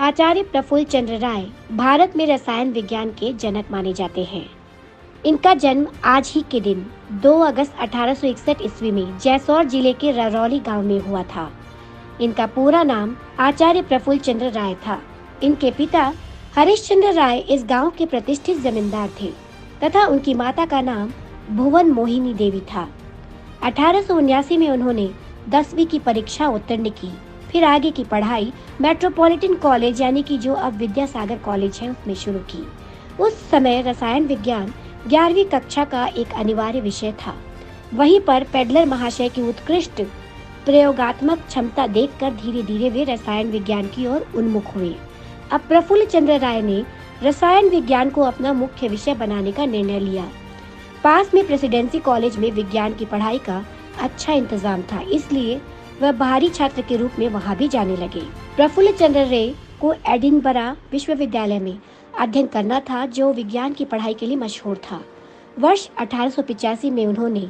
आचार्य प्रफुल्ल चंद्र राय भारत में रसायन विज्ञान के जनक माने जाते हैं। इनका जन्म आज ही के दिन 2 अगस्त 1861 ईस्वी में जैसौर जिले के ररौली गांव में हुआ था। इनका पूरा नाम आचार्य प्रफुल्ल चंद्र राय था। इनके पिता हरिश्चंद्र राय इस गांव के प्रतिष्ठित जमींदार थे तथा उनकी माता का नाम भुवन मोहिनी देवी था। 1879 में उन्होंने 10वीं की परीक्षा उत्तीर्ण की। फिर आगे की पढ़ाई मेट्रोपॉलिटन कॉलेज यानी कि जो अब विद्यासागर कॉलेज है उसमें शुरू की। उस समय रसायन विज्ञान 11वीं कक्षा का एक अनिवार्य विषय था। वहीं पर पेडलर महाशय की उत्कृष्ट प्रयोगात्मक क्षमता देखकर धीरे धीरे वे रसायन विज्ञान की ओर उन्मुख हुए। अब प्रफुल्ल चंद्र राय ने रसायन विज्ञान को अपना मुख्य विषय बनाने का निर्णय लिया। पास में प्रेसिडेंसी कॉलेज में विज्ञान की पढ़ाई का अच्छा इंतजाम था, इसलिए वह बाहरी छात्र के रूप में वहां भी जाने लगे। प्रफुल्ल चंद्र राय को एडिनबरा विश्वविद्यालय में अध्ययन करना था, जो विज्ञान की पढ़ाई के लिए मशहूर था। वर्ष 1885 में उन्होंने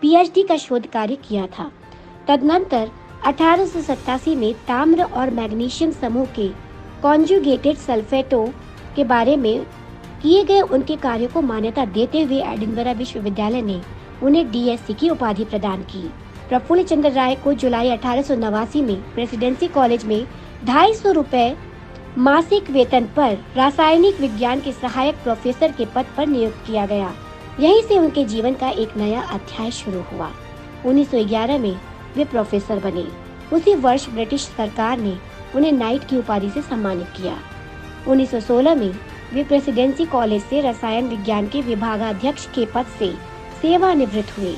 पीएचडी का शोध कार्य किया था। तदनंतर 1887 में ताम्र और मैग्नीशियम समूह के कॉन्जुगेटेड सल्फेटों के बारे में किए गए उनके कार्यों को मान्यता देते हुए एडिनबरा विश्वविद्यालय ने उन्हें डीएससी की उपाधि प्रदान की। प्रफुल्ल चंद्र राय को जुलाई 1889 में प्रेसिडेंसी कॉलेज में 250 रुपए मासिक वेतन पर रासायनिक विज्ञान के सहायक प्रोफेसर के पद पर नियुक्त किया गया। यहीं से उनके जीवन का एक नया अध्याय शुरू हुआ। 1911 में वे प्रोफेसर बने। उसी वर्ष ब्रिटिश सरकार ने उन्हें नाइट की उपाधि से सम्मानित किया। 1916 में वे प्रेसिडेंसी कॉलेज से रसायन विज्ञान के विभागाध्यक्ष के पद से सेवानिवृत्त हुए।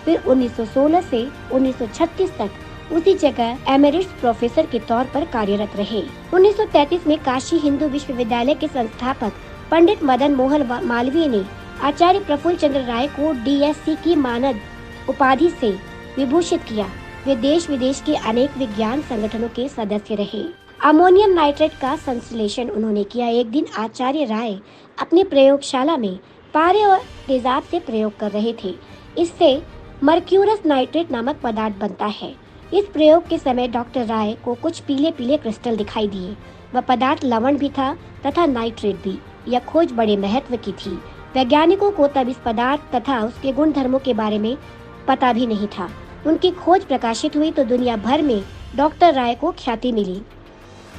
फिर 1916 से 1936 तक उसी जगह एमेरिट्स प्रोफेसर के तौर पर कार्यरत रहे। 1933 में काशी हिंदू विश्वविद्यालय के संस्थापक पंडित मदन मोहन मालवीय ने आचार्य प्रफुल्ल चंद्र राय को डीएससी की मानद उपाधि से विभूषित किया। वे देश विदेश के अनेक विज्ञान संगठनों के सदस्य रहे। अमोनियम नाइट्रेट का संश्लेषण उन्होंने किया। एक दिन आचार्य राय अपनी प्रयोगशाला में पारे और तेजाब से प्रयोग कर रहे थे। इससे मर्क्यूरस नाइट्रेट नामक पदार्थ बनता है। इस प्रयोग के समय डॉक्टर राय को कुछ पीले पीले क्रिस्टल दिखाई दिए। वह पदार्थ लवण भी था तथा नाइट्रेट भी। यह खोज बड़े महत्व की थी। वैज्ञानिकों को तब इस पदार्थ तथा उसके गुण धर्मों के बारे में पता भी नहीं था। उनकी खोज प्रकाशित हुई तो दुनिया भर में डॉक्टर राय को ख्याति मिली।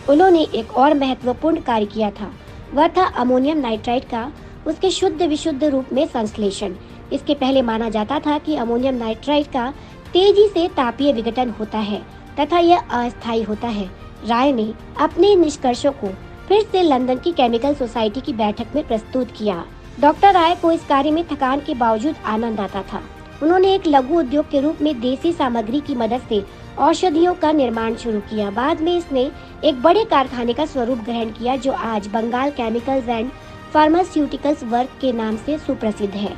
उन्होंने एक और महत्वपूर्ण कार्य किया था, वह था अमोनियम नाइट्राइट का उसके शुद्ध विशुद्ध रूप में संश्लेषण। इसके पहले माना जाता था कि अमोनियम नाइट्राइट का तेजी से तापीय विघटन होता है तथा यह अस्थायी होता है। राय ने अपने निष्कर्षों को फिर से लंदन की केमिकल सोसाइटी की बैठक में प्रस्तुत किया। डॉक्टर राय को इस कार्य में थकान के बावजूद आनंद आता था। उन्होंने एक लघु उद्योग के रूप में देसी सामग्री की मदद से औषधियों का निर्माण शुरू किया। बाद में इसने एक बड़े कारखाने का स्वरूप ग्रहण किया, जो आज बंगाल केमिकल्स एंड फार्मास्यूटिकल्स वर्क के नाम से सुप्रसिद्ध है।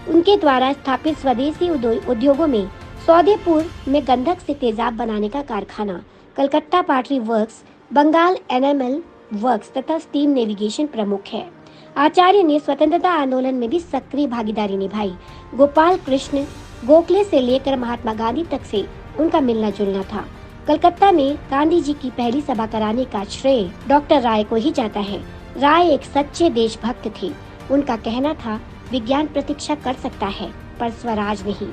उनके द्वारा स्थापित स्वदेशी उद्योगों में सौदेपुर में गंधक से तेजाब बनाने का कारखाना, Calcutta pottery works, Bengal enamel works तथा स्टीम नेविगेशन प्रमुख है। आचार्य ने स्वतंत्रता आंदोलन में भी सक्रिय भागीदारी निभाई। गोपाल कृष्ण गोखले से लेकर महात्मा गांधी तक से उनका मिलना जुलना था। कलकत्ता में गांधी जी की पहली सभा कराने का श्रेय डॉक्टर राय को ही जाता है। राय एक सच्चे देशभक्त थे। उनका कहना था, विज्ञान प्रतीक्षा कर सकता है पर स्वराज नहीं।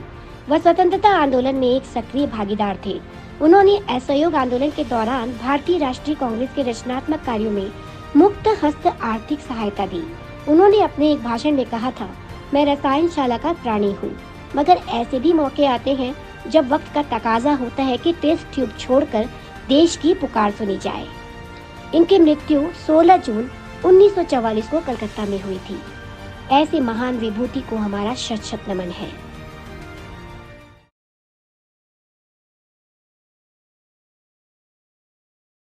वह स्वतंत्रता आंदोलन में एक सक्रिय भागीदार थे। उन्होंने असहयोग आंदोलन के दौरान भारतीय राष्ट्रीय कांग्रेस के रचनात्मक कार्यों में मुक्त हस्त आर्थिक सहायता दी। उन्होंने अपने एक भाषण में कहा था, मैं रसायनशाला का प्राणी हूँ, मगर ऐसे भी मौके आते हैं जब वक्त का तकाजा होता है कि टेस्ट ट्यूब छोड़कर देश की पुकार सुनी जाए। इनकी मृत्यु 16 जून 1944 को कलकत्ता में हुई थी। ऐसी महान विभूति को हमारा शत शत नमन है।